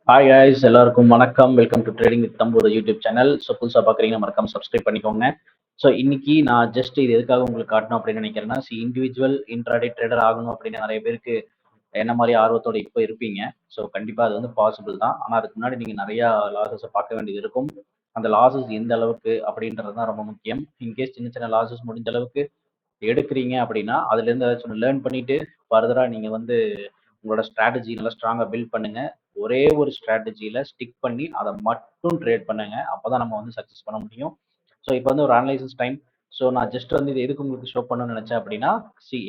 Hi guys, எல்லாருக்கும் வணக்கம். Welcome to trading with Thambu YouTube channel. So புதுசாக பார்க்குறீங்கன்னா மறக்காம சப்ஸ்கிரைப் பண்ணிக்கோங்க. ஸோ இன்னைக்கு நான் ஜஸ்ட் இது எதுக்காக உங்களுக்கு காட்டணும் அப்படின்னு நினைக்கிறேன்னா, இண்டிவிஜுவல் இன்ட்ராடே ட்ரேடர் ஆகணும் அப்படின்னு நிறைய பேருக்கு என்ன மாதிரி ஆர்வத்தோட இப்போ இருப்பீங்க. ஸோ கண்டிப்பாக அது வந்து பாசிபிள் தான். ஆனால் அதுக்கு முன்னாடி நீங்கள் நிறையா லாசஸை பார்க்க வேண்டியது இருக்கும். அந்த லாசஸ் எந்த அளவுக்கு அப்படின்றது தான் ரொம்ப முக்கியம். இன்கேஸ் சின்ன சின்ன லாசஸ் முடிஞ்ச அளவுக்கு எடுக்கிறீங்க அப்படின்னா, அதுலேருந்து ஏதாச்சும் லேர்ன் பண்ணிட்டு ஃபர்தராக நீங்கள் வந்து உங்களோட ஸ்ட்ராட்டஜி நல்லா ஸ்ட்ராங்காக பில்ட் பண்ணுங்க. ஒரே ஒரு ஸ்ட்ராட்டஜியில் ஸ்டிக் பண்ணி அதை மட்டும் ட்ரேட் பண்ணுங்க. அப்போ தான் நம்ம வந்து சக்ஸஸ் பண்ண முடியும். ஸோ இப்போ வந்து ஒரு அனலைசிஸ் டைம். ஸோ நான் ஜஸ்ட் வந்து இது எதுக்கு உங்களுக்கு ஷோ பண்ணணும்னு நினச்சேன் அப்படின்னா,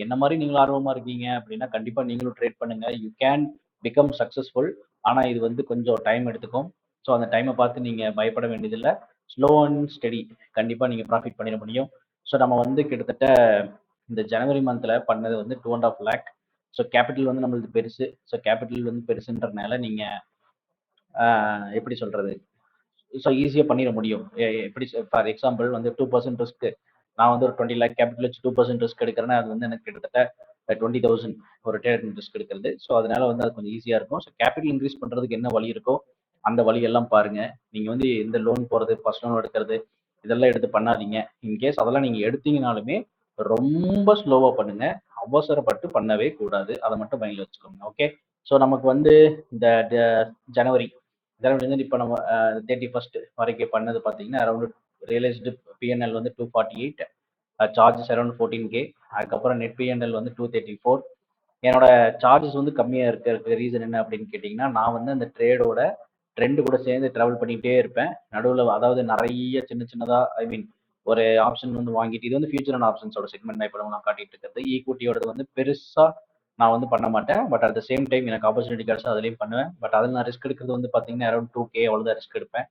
என்ன மாதிரி நீங்களும் ஆர்வமாக இருக்கீங்க அப்படின்னா கண்டிப்பாக நீங்களும் ட்ரேட் பண்ணுங்க. You can become successful. ஆனால் இது வந்து கொஞ்சம் டைம் எடுத்துக்கும். ஸோ அந்த டைமை பார்த்து நீங்கள் பயப்பட வேண்டியதில்லை. ஸ்லோ அண்ட் ஸ்டெடி கண்டிப்பாக நீங்கள் ப்ராஃபிட் பண்ணிட முடியும். ஸோ நம்ம வந்து கிட்டத்தட்ட இந்த ஜனவரி மந்தில் பண்ணது வந்து 2.5 lakh. ஸோ கேபிட்டல் வந்து நம்மளுக்கு பெருசு. ஸோ கேபிட்டல் வந்து பெருசுன்றதுனால நீங்கள் எப்படி சொல்கிறது, ஸோ ஈஸியாக பண்ணிட முடியும். எப்படி ஃபார் எக்ஸாம்பிள் வந்து 2% ரிஸ்க்கு, நான் வந்து ஒரு 20 lakh கேபிட்டல் வச்சு 2% ரிஸ்க் எடுக்கிறேன்னா அது வந்து எனக்கு கிட்டத்தட்ட 20,000 ஒரு ட்ரேட் ரிஸ்க் எடுக்கிறது. ஸோ அதனால வந்து அது கொஞ்சம் ஈஸியாக இருக்கும். ஸோ கேபிட்டல் இன்க்ரீஸ் பண்ணுறதுக்கு என்ன வழி இருக்கோ அந்த வழியெல்லாம் பாருங்க. நீங்கள் வந்து எந்த லோன் போகிறது, பர்சனல் லோன் எடுக்கிறது இதெல்லாம் எடுத்து பண்ணாதீங்க. இன்கேஸ் அதெல்லாம் நீங்கள் எடுத்தீங்கனாலுமே ரொம்ப ஸ்லோவாக பண்ணுங்க. அவசரப்பட்டு பண்ணவே கூடாது. அதை மட்டும் மைண்டில் வச்சுக்கோங்க. ஓகே. ஸோ நமக்கு வந்து இந்த ஜனவரி ஜனவரி வந்து இப்போ நம்ம 31st வரைக்கும் பண்ணது பார்த்தீங்கன்னா அரௌண்ட் ரியலைஸ்டு பிஎன்எல் வந்து 248, சார்ஜஸ் அரௌண்ட் 14K. அதுக்கப்புறம் நெட் பிஎன்எல் வந்து 234. என்னோட சார்ஜஸ் வந்து கம்மியாக இருக்கிறதுக்கு ரீசன் என்ன அப்படின்னு கேட்டிங்கன்னா, நான் வந்து அந்த ட்ரேடோட ட்ரெண்டு கூட சேர்ந்து ட்ராவல் பண்ணிகிட்டே இருப்பேன். நடுவில் அதாவது நிறைய சின்ன சின்னதாக ஒரு ஆப்ஷன் வந்து வாங்கிட்டு, இது வந்து ஃபியூச்சர் அண்ட் ஆப்ஷன்ஸோட செக்மெண்ட் தான் இப்போ நான் காட்டிட்டு இருக்கிறது. ஈக்விட்டியோடது வந்து பெருசாக நான் வந்து பண்ண மாட்டேன். But at the same time எனக்கு ஆப்பர்ச்சுனிட்டி கிடச்சா அதுலேயும் பண்ணுவேன். பட் அதில் நான் ரிஸ்க் எடுக்கிறது வந்து பார்த்தீங்கன்னா அரௌண்ட் 2K அவ்வளோதான் ரிஸ்க் எடுப்பேன்.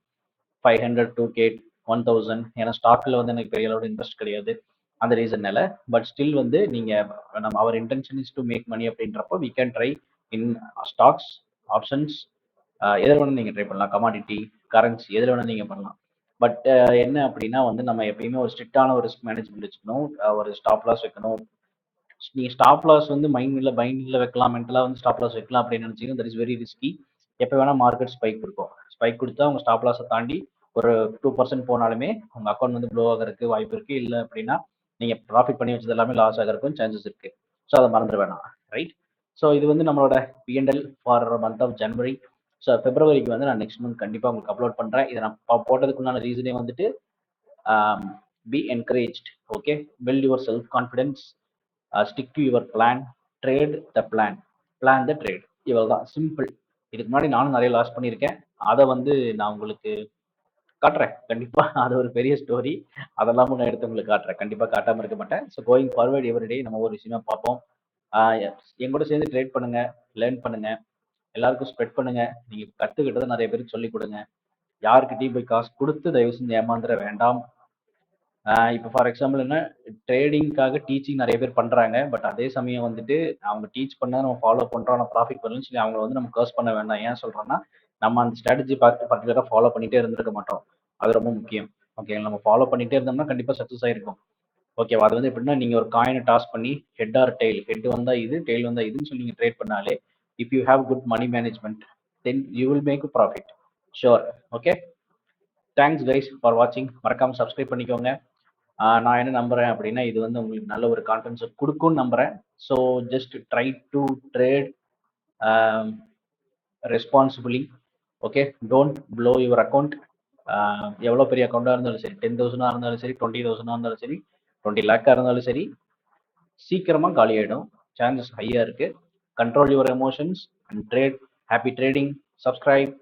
500, 2K, 1000. ஏன்னா ஸ்டாக்கில் வந்து எனக்கு பெரிய அளவு இன்ட்ரெஸ்ட் கிடையாது அந்த ரீசன்னால. பட் ஸ்டில் வந்து நீங்கள் நம்ம அவர் intention is to make money அப்படின்றப்போ we can try in stocks, options, எதில் வேணால் நீங்கள் ட்ரை பண்ணலாம். கமாடிட்டி, கரன்சி எதில் வேணால் நீங்கள் பண்ணலாம். பட் என்ன அப்படின்னா வந்து நம்ம எப்பயுமே ஒரு ஸ்ட்ரிக்டான ஒரு ரிஸ்க் மேனேஜ்மெண்ட் வச்சுக்கணும். ஒரு ஸ்டாப் லாஸ் வைக்கணும். நீங்கள் ஸ்டாப் லாஸ் வந்து மைண்டில் வைக்கலாம், மென்டலாக வந்து ஸ்டாப் லாஸ் வைக்கலாம் அப்படின்னு நினச்சிங்கன்னா தட் இஸ் வெரி ரிஸ்கி. எப்போ வேணால் மார்க்கெட் ஸ்பைக் கொடுக்கும். ஸ்பைக் கொடுத்தா உங்கள் ஸ்டாப் லாஸை தாண்டி ஒரு 2% போனாலுமே உங்கள் அக்கௌண்ட் வந்து ப்ளோ ஆகிறதுக்கு வாய்ப்பு இருக்குது. இல்லை அப்படின்னா நீங்கள் ப்ராஃபிட் பண்ணி வச்சது எல்லாமே லாஸ் ஆகிறதுக்கும் சான்சஸ் இருக்குது. ஸோ அதை மறந்துட வேணாம். ரைட். ஸோ இது வந்து நம்மளோட PNL for month of January. So பிப்ரவரிக்கு வந்து நான் நெக்ஸ்ட் மந்த் கண்டிப்பாக உங்களுக்கு அப்லோட் பண்ணுறேன். இதை நான் போட்டதுக்குண்டான ரீசனே வந்துட்டு be encouraged. Okay. Build your self confidence, stick to your plan, trade the plan, plan the trade. இவ்வளோ தான், சிம்பிள். இதுக்கு முன்னாடி நானும் நிறைய லாஸ் பண்ணியிருக்கேன். அதை வந்து நான் உங்களுக்கு காட்டுறேன் கண்டிப்பாக. அது ஒரு பெரிய ஸ்டோரி. அதெல்லாம் நான் எடுத்து உங்களுக்கு காட்டுறேன். கண்டிப்பாக காட்டாமல் இருக்க மாட்டேன். ஸோ கோயிங் ஃபார்வர்ட் எவ்ரிடே நம்ம ஒரு விஷயமா பார்ப்போம். என் கூட சேர்ந்து ட்ரேட் பண்ணுங்க, லேர்ன் பண்ணுங்க, எல்லாருக்கும் ஸ்ப்ரெட் பண்ணுங்க. நீங்கள் கற்றுக்கிட்டதை நிறைய பேருக்கு சொல்லிக் கொடுங்க. யாருக்கிட்டையும் போய் காசு கொடுத்து தயவு செஞ்சு ஏமாந்துட வேண்டாம். இப்போ ஃபார் எக்ஸாம்பிள் என்ன, ட்ரேடிங்காக டீச்சிங் நிறைய பேர் பண்ணுறாங்க. பட் அதே சமயம் வந்துட்டு அவங்க டீச் பண்ணால் நம்ம ஃபாலோ பண்ணுறோம், நம்ம ப்ராஃபிட் பண்ணணும்னு சொல்லி அவங்கள வந்து நம்ம கர்ஸ் பண்ண வேண்டாம். ஏன் சொல்கிறோன்னா, நம்ம அந்த ஸ்ட்ராட்டஜி பார்த்து பர்டிகுலராக ஃபாலோ பண்ணிகிட்டே இருந்திருக்க மாட்டோம். அது ரொம்ப முக்கியம். ஓகே. நம்ம ஃபாலோ பண்ணிகிட்டே இருந்தோம்னா கண்டிப்பாக சக்ஸஸ் ஆகிருக்கும். ஓகேவா? அது வந்து எப்படின்னா, நீங்கள் ஒரு காயினை டாஸ் பண்ணி ஹெட் ஆர் டெய்ல், ஹெட் வந்தால் இது, டெய்ல் வந்தால் இதுன்னு சொல்லி நீங்கள் ட்ரேட் பண்ணாலே, if you have good money management then you will make profit sure. Okay. Thanks guys for வாட்சிங். மறக்காமல் சப்ஸ்கிரைப் பண்ணிக்கோங்க. நான் என்ன நம்புகிறேன் அப்படின்னா, இது வந்து உங்களுக்கு நல்ல ஒரு கான்ஃபிடன்ஸை கொடுக்கும்னு நம்புகிறேன். So just try to trade responsibly. Okay. Don't blow your account. எவ்வளோ பெரிய அக்கௌண்ட்டாக இருந்தாலும் சரி, 10,000 இருந்தாலும் சரி, 20,000 இருந்தாலும் சரி, 20 lakh இருந்தாலும் சரி, சீக்கிரமாக காலி ஆகிடும். சான்சஸ் ஹையாக இருக்குது. Control your emotions and trade. Happy trading. Subscribe.